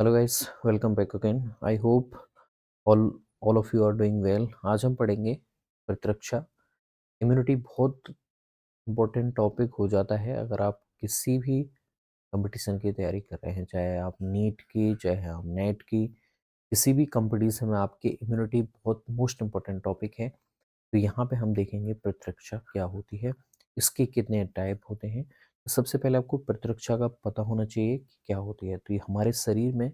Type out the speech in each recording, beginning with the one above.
Hello guys, welcome back again. I hope all all of you are doing well. आज हम पढ़ेंगे प्रतिरक्षा। Immunity बहुत इंपॉर्टेंट टॉपिक हो जाता है अगर आप किसी भी कंपटीशन की तैयारी कर रहे हैं, चाहे आप नीट की, चाहे आप नेट की, किसी भी कंपटीशन में आपकी इम्यूनिटी बहुत मोस्ट इम्पॉर्टेंट टॉपिक है। तो यहाँ पे हम देखेंगे प्रतिरक्षा क्या होती है, इसके कितने टाइप होते हैं। तो सबसे पहले आपको प्रतिरक्षा का पता होना चाहिए कि क्या होती है। तो ये हमारे शरीर में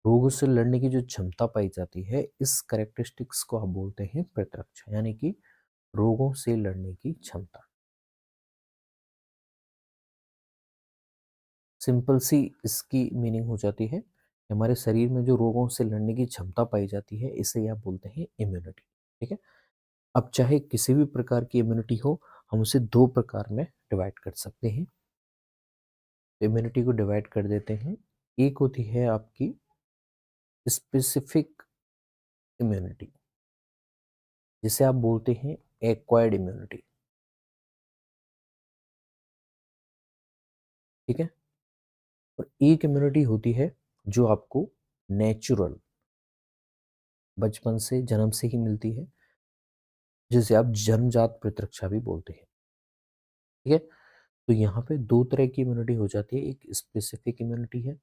रोगों से लड़ने की जो क्षमता पाई जाती है, इस कैरेक्टरिस्टिक्स को आप बोलते हैं प्रतिरक्षा, यानी कि रोगों से लड़ने की क्षमता। सिंपल सी इसकी मीनिंग हो जाती है, हमारे शरीर में जो रोगों से लड़ने की क्षमता पाई जाती है, इसे आप बोलते हैं इम्यूनिटी। ठीक है। अब चाहे किसी भी प्रकार की इम्यूनिटी हो, हम उसे दो प्रकार में डिवाइड कर सकते हैं। इम्यूनिटी को डिवाइड कर देते हैं। एक होती है आपकी स्पेसिफिक इम्यूनिटी, जिसे आप बोलते हैं एक्वायर्ड इम्यूनिटी। ठीक है। और एक इम्यूनिटी होती है जो आपको नेचुरल, बचपन से, जन्म से ही मिलती है, जिसे आप जन्मजात प्रतिरक्षा भी बोलते हैं। ठीक है। तो यहाँ पे दो तरह की इम्यूनिटी हो जाती है। एक स्पेसिफिक इम्यूनिटी है,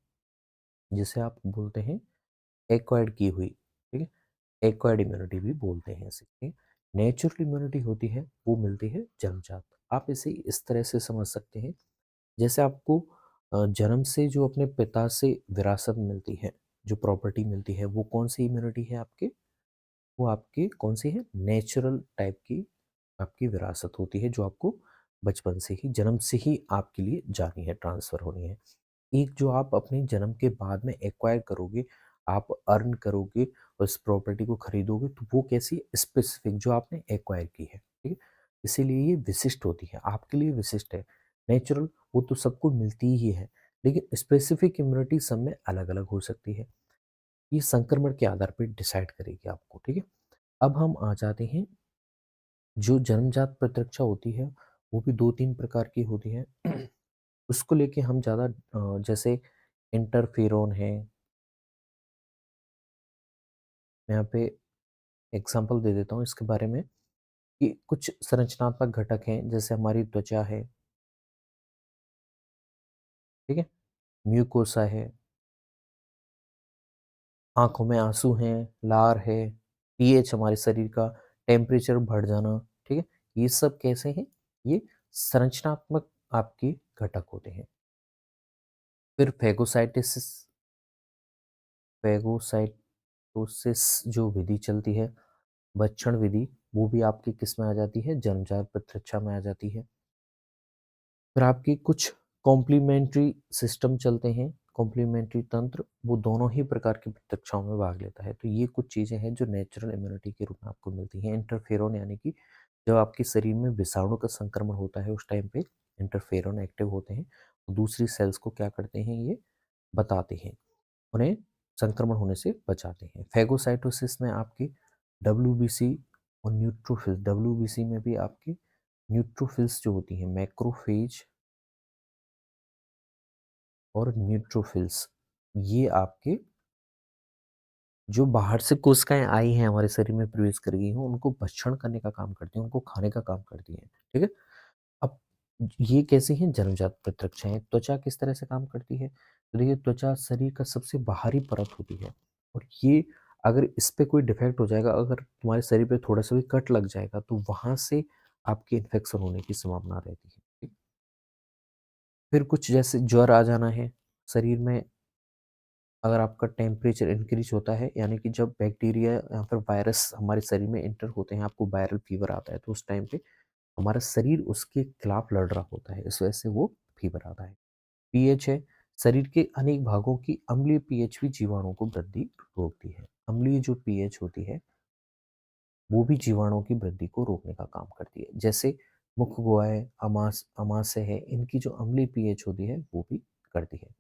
जिसे आप बोलते हैं एक्वायर्ड की हुई। ठीक है। एक्वायर्ड इम्यूनिटी भी बोलते हैं इसे। नेचुरल इम्यूनिटी होती है, वो मिलती है जन्मजात। आप इसे इस तरह से समझ सकते हैं, जैसे आपको जन्म से जो अपने पिता से विरासत मिलती है, जो प्रॉपर्टी मिलती है, वो कौन सी इम्यूनिटी है आपके, वो आपकी कौन सी है, नेचुरल टाइप की आपकी विरासत होती है, जो आपको बचपन से ही, जन्म से ही आपके लिए जानी है, ट्रांसफर होनी है। एक जो आप अपने जन्म के बाद में एक्वायर करोगे, आप अर्न करोगे, उस प्रॉपर्टी को खरीदोगे, तो वो कैसी स्पेसिफिक जो आपने एक्वायर की है। ठीक है। इसीलिए ये विशिष्ट होती है, आपके लिए विशिष्ट है। नेचुरल वो तो सबको मिलती ही है, लेकिन स्पेसिफिक इम्यूनिटी सब में अलग अलग हो सकती है। ये संक्रमण के आधार पर डिसाइड करेगी आपको। ठीक है। अब हम आ जाते हैं, जो जन्मजात प्रतिरक्षा होती है, वो भी दो तीन प्रकार की होती है। उसको लेके हम ज़्यादा जैसे इंटरफेरोन है, मैं यहाँ पे एग्जांपल दे देता हूँ इसके बारे में, कि कुछ संरचनात्मक घटक हैं, जैसे हमारी त्वचा है। ठीक है। म्यूकोसा है, आंखों में आंसू हैं, लार है, पीएच हमारे शरीर का, टेम्परेचर बढ़ जाना। ठीक है। ये सब कैसे हैं, ये संरचनात्मक आपके घटक होते हैं। फिर फेगोसाइटिस, फेगोसाइटोसिस जो विधि चलती है, भक्षण विधि, वो भी आपकी किस में आ जाती है, जन्मजात प्रतिरक्षा में आ जाती है। फिर आपकी कुछ कॉम्प्लीमेंट्री सिस्टम चलते हैं, कॉम्प्लीमेंट्री तंत्र, वो दोनों ही प्रकार की प्रतिरक्षाओं में भाग लेता है। तो ये कुछ चीज़ें हैं जो नेचुरल इम्यूनिटी के रूप में आपको मिलती हैं। इंटरफेरोन, यानी कि जब आपके शरीर में विषाणु का संक्रमण होता है, उस टाइम पे इंटरफेरोन एक्टिव होते हैं, तो दूसरी सेल्स को क्या करते हैं, ये बताते हैं, उन्हें संक्रमण होने से बचाते हैं। फेगोसाइटोसिस में आपकी डब्ल्यूबीसी और न्यूट्रोफिल्स, डब्ल्यूबीसी में भी आपकी न्यूट्रोफिल्स जो होती हैं, मैक्रोफेज और न्यूट्रोफिल्स, ये आपके जो बाहर से कोशिकाएं आई हैं, हमारे शरीर में प्रवेश कर गई हैं, उनको भक्षण करने का काम करती हैं, उनको खाने का काम करती हैं। ठीक है। अब ये कैसी हैं, जन्मजात प्रतिरक्षाएं। त्वचा किस तरह से काम करती है, तो देखिए, त्वचा शरीर का सबसे बाहरी परत होती है, और ये अगर इस पे कोई डिफेक्ट हो जाएगा, अगर तुम्हारे शरीर पे थोड़ा सा भी कट लग जाएगा, तो वहां से आपके इन्फेक्शन होने की संभावना रहती है। ठीक? फिर कुछ जैसे ज्वर आ जाना है शरीर में, अगर आपका टेम्परेचर इंक्रीज होता है, यानी कि जब बैक्टीरिया या फिर वायरस हमारे शरीर में इंटर होते हैं, आपको वायरल फीवर आता है, तो उस टाइम पे हमारा शरीर उसके खिलाफ लड़ रहा होता है, इस वजह से वो फीवर आता है। पीएच है, शरीर के अनेक भागों की अम्लीय पीएच भी जीवाणुओं को वृद्धि रोकती है। अम्लीय जो पीएच होती है, वो भी जीवाणुओं की वृद्धि को रोकने का काम करती है। जैसे मुख है, अमाशय है, इनकी जो अम्लीय पीएच होती है, वो भी करती है।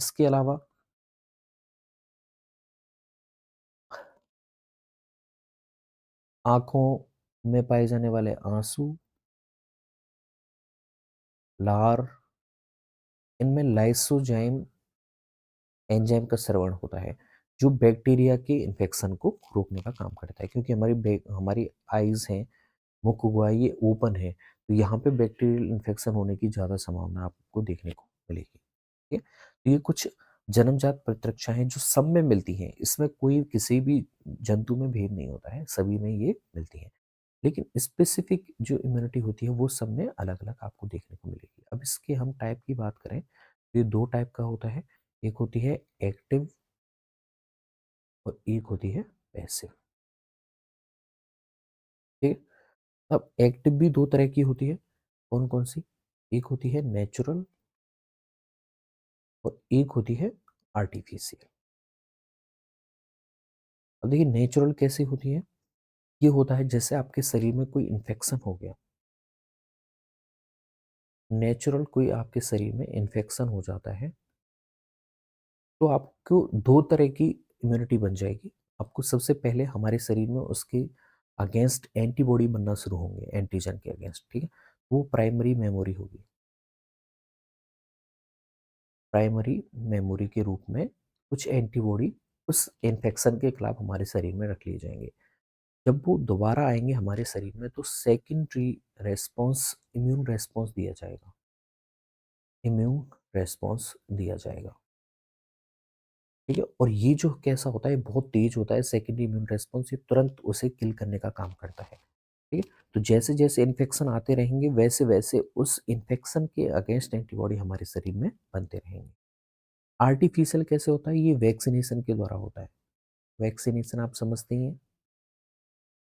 इसके अलावा आँखों में पाए जाने वाले आँसू, लार, इनमें लाइसोजाइम एंजाइम का स्रवण होता है जो बैक्टीरिया के इन्फेक्शन को रोकने का काम करता है, क्योंकि हमारी आईज हैं, मुख हुआ ये ओपन है, तो यहाँ पे बैक्टीरियल इन्फेक्शन होने की ज़्यादा संभावना आपको देखने को मिलेगी। ठीक है, तो ये कुछ जन्मजात प्रतिरक्षा हैं जो सब में मिलती हैं, इसमें कोई किसी भी जंतु में भेद नहीं होता है, सभी में ये मिलती हैं। लेकिन स्पेसिफिक जो इम्यूनिटी होती है वो सब में अलग-अलग आपको देखने को मिलेगी। अब इसके हम टाइप की बात करें, तो ये 2 टाइप का होता है, एक होती है एक्टिव और एक होती है पैसिव। ठीक है? अब एक्टिव भी 2 तरह की होती है, कौन-कौन सी? एक होती है नेचुरल और एक होती है आर्टिफिशियल। अब देखिए नेचुरल कैसी होती है? ये होता है जैसे आपके शरीर में कोई इन्फेक्शन हो गया, नेचुरल कोई आपके शरीर में इन्फेक्शन हो जाता है, तो आपको 2 तरह की इम्यूनिटी बन जाएगी। आपको सबसे पहले हमारे शरीर में उसके अगेंस्ट एंटीबॉडी बनना शुरू होंगे, एंटीजन के अगेंस्ट, ठीक है? वो प्राइमरी मेमोरी होगी। प्राइमरी मेमोरी के रूप में कुछ एंटीबॉडी उस इन्फेक्शन के खिलाफ हमारे शरीर में रख लिए जाएँगे। जब वो दोबारा आएँगे हमारे शरीर में तो सेकेंडरी रिस्पॉन्स, इम्यून रिस्पॉन्स दिया जाएगा। इम्यून रिस्पॉन्स दिया जाएगा। ठीक है? और ये जो कैसा होता है, बहुत तेज़ होता है सेकेंडरी इम्यून रिस्पॉन्स, ये तुरंत उसे किल करने का काम करता है। ठीक है? तो जैसे-जैसे इन्फेक्शन आते रहेंगे, वैसे-वैसे उस इन्फेक्शन के अगेंस्ट एंटीबॉडी हमारे शरीर में बनते रहेंगे। आर्टिफिशियल कैसे होता है? ये वैक्सीनेशन के द्वारा होता है। वैक्सीनेशन आप समझते ही हैं,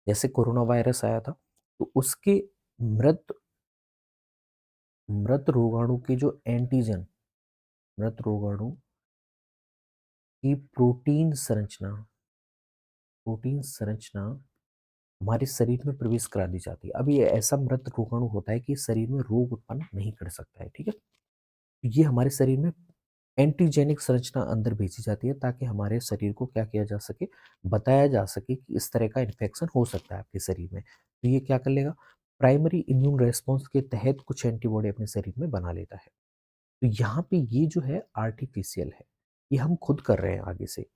जैसे कोरोना वायरस आया था, तो उसके मृत मृत रोगाणु के जो एंटीजन, मृत रोगाणु की प्रोटीन संरचना हमारे शरीर में प्रवेश करा दी जाती है। अब ये ऐसा मृत रोगाणु होता है कि शरीर में रोग उत्पन्न नहीं कर सकता है, ठीक है? ये हमारे शरीर में एंटीजेनिक संरचना अंदर भेजी जाती है ताकि हमारे शरीर को क्या किया जा सके, बताया जा सके कि इस तरह का इन्फेक्शन हो सकता है आपके शरीर में। तो ये क्या कर लेगा, प्राइमरी इम्यून रिस्पॉन्स के तहत कुछ एंटीबॉडी अपने शरीर में बना लेता है। तो यहाँ पे ये जो है आर्टिफिशियल है, ये हम खुद कर रहे हैं आगे से।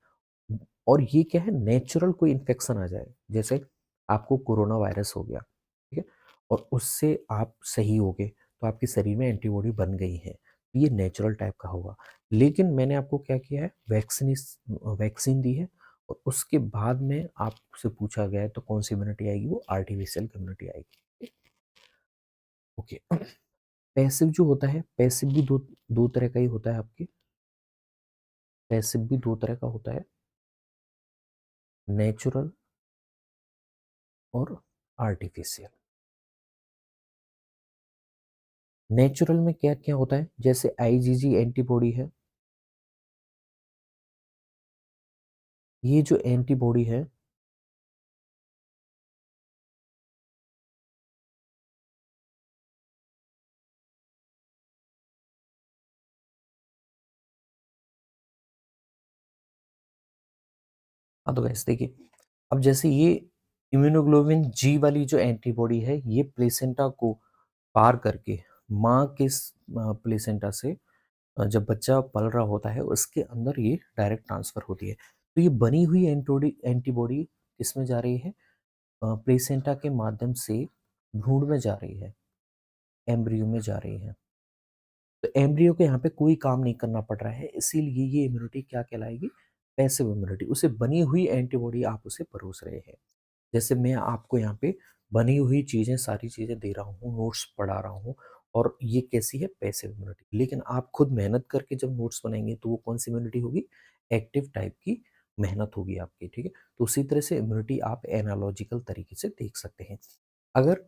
और ये क्या है, नेचुरल कोई इन्फेक्शन आ जाए, जैसे आपको कोरोना वायरस हो गया, ठीक है? और उससे आप सही हो गए, तो आपके शरीर में एंटीबॉडी बन गई है, ये नेचुरल टाइप का होगा। लेकिन मैंने आपको क्या किया है, वैक्सीन दी है और उसके बाद में आपसे पूछा गया है तो कौन सी इम्यूनिटी आएगी, वो आर्टिफिशियल इम्यूनिटी आएगी। ओके। पैसिव जो होता है, पैसिव भी दो दो तरह का ही होता है आपके, पैसिव भी दो तरह का होता है, नेचुरल और आर्टिफिशियल। नेचुरल में क्या-क्या होता है? जैसे आईजीजी एंटीबॉडी है, ये जो एंटीबॉडी है, हाँ, तो वैसे देखिए, अब जैसे ये इम्यूनोग्लोबिन जी वाली जो एंटीबॉडी है, ये प्लेसेंटा को पार करके माँ के प्लेसेंटा से जब बच्चा पल रहा होता है, उसके अंदर ये डायरेक्ट ट्रांसफ़र होती है। तो ये बनी हुई एंटीबॉडी किसमें जा रही है? प्लेसेंटा के माध्यम से भ्रूण में जा रही है, एम्ब्रियो में जा रही है। तो एम्ब्रियो को यहाँ पे कोई काम नहीं करना पड़ रहा है, इसीलिए ये इम्यूनिटी क्या कहलाएगी? Passive immunity. उसे बनी हुई एंटीबॉडी आप उसे परोस रहे हैं। जैसे मैं आपको यहाँ पे बनी हुई चीज़ें, सारी चीज़ें दे रहा हूँ, नोट्स पढ़ा रहा हूँ और ये कैसी है? Passive immunity. लेकिन आप खुद मेहनत करके जब नोट्स बनाएँगे तो वो कौन-सी इम्यूनिटी होगी? एक्टिव टाइप की मेहनत होगी आपकी, ठीक है? तो उसी तरह से इम्यूनिटी आप एनालॉजिकल तरीके से देख सकते हैं। अगर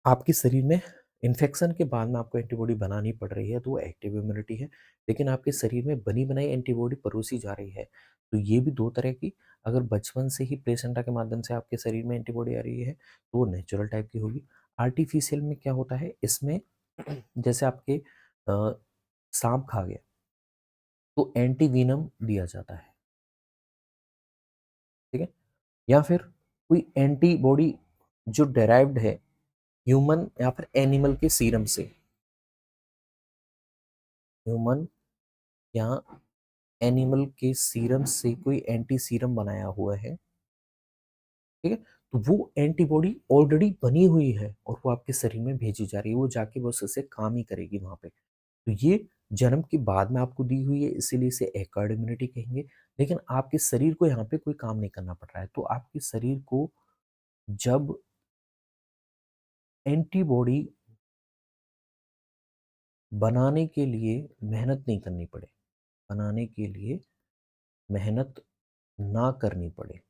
आपके शरीर में इन्फेक्शन के बाद में आपको एंटीबॉडी बनानी पड़ रही है, तो वो एक्टिव इम्यूनिटी है। लेकिन आपके शरीर में बनी-बनाई एंटीबॉडी परोसी जा रही है, तो ये भी 2 तरह की, अगर बचपन से ही प्लेसेंटा के माध्यम से आपके शरीर में एंटीबॉडी आ रही है, तो वो नेचुरल टाइप की होगी। आर्टिफिशियल में क्या होता है, इसमें जैसे आपके साँप खा गया, तो एंटीवीनम दिया जाता है, ठीक है? या फिर कोई एंटीबॉडी जो डिराइव्ड है ह्यूमन या फिर एनिमल के सीरम से, ह्यूमन या एनिमल के सीरम से कोई एंटी सीरम बनाया हुआ है, ठीक है, तो वो एंटीबॉडी ऑलरेडी बनी हुई है और वो आपके शरीर में भेजी जा रही है, वो जाके बस उसे काम ही करेगी वहां पे। तो ये जन्म के बाद में आपको दी हुई है, इसीलिए इसे एक्वायर्ड इम्यूनिटी कहेंगे। लेकिन आपके शरीर को यहाँ पे कोई काम नहीं करना पड़ रहा है, तो आपके शरीर को जब एंटीबॉडी बनाने के लिए मेहनत नहीं करनी पड़े, बनाने के लिए मेहनत ना करनी पड़े,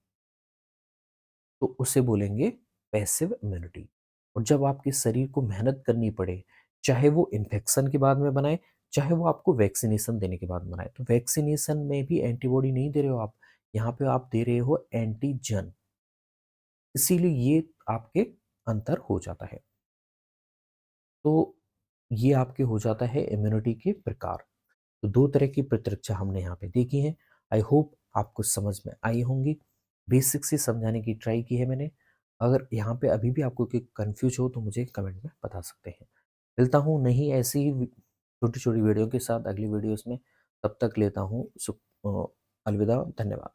तो उसे बोलेंगे पैसिव इम्यूनिटी। और जब आपके शरीर को मेहनत करनी पड़े, चाहे वो इन्फेक्शन के बाद में बनाए, चाहे वो आपको वैक्सीनेशन देने के बाद बनाए, तो वैक्सीनेशन में भी एंटीबॉडी नहीं दे रहे हो आप, यहाँ पे आप दे रहे हो एंटीजन, इसीलिए ये आपके अंतर हो जाता है। तो ये आपके हो जाता है इम्यूनिटी के प्रकार। तो 2 तरह की प्रतिरक्षा हमने यहाँ पे देखी है। आई होप आपको समझ में आई होंगी। बेसिक से समझाने की ट्राई की है मैंने। अगर यहाँ पे अभी भी आपको कोई कन्फ्यूज़ हो तो मुझे कमेंट में बता सकते हैं। मिलता हूँ नई ऐसी ही छोटी-छोटी वीडियो के साथ अगली वीडियोज़ में। तब तक लेता हूँ अलविदा, धन्यवाद।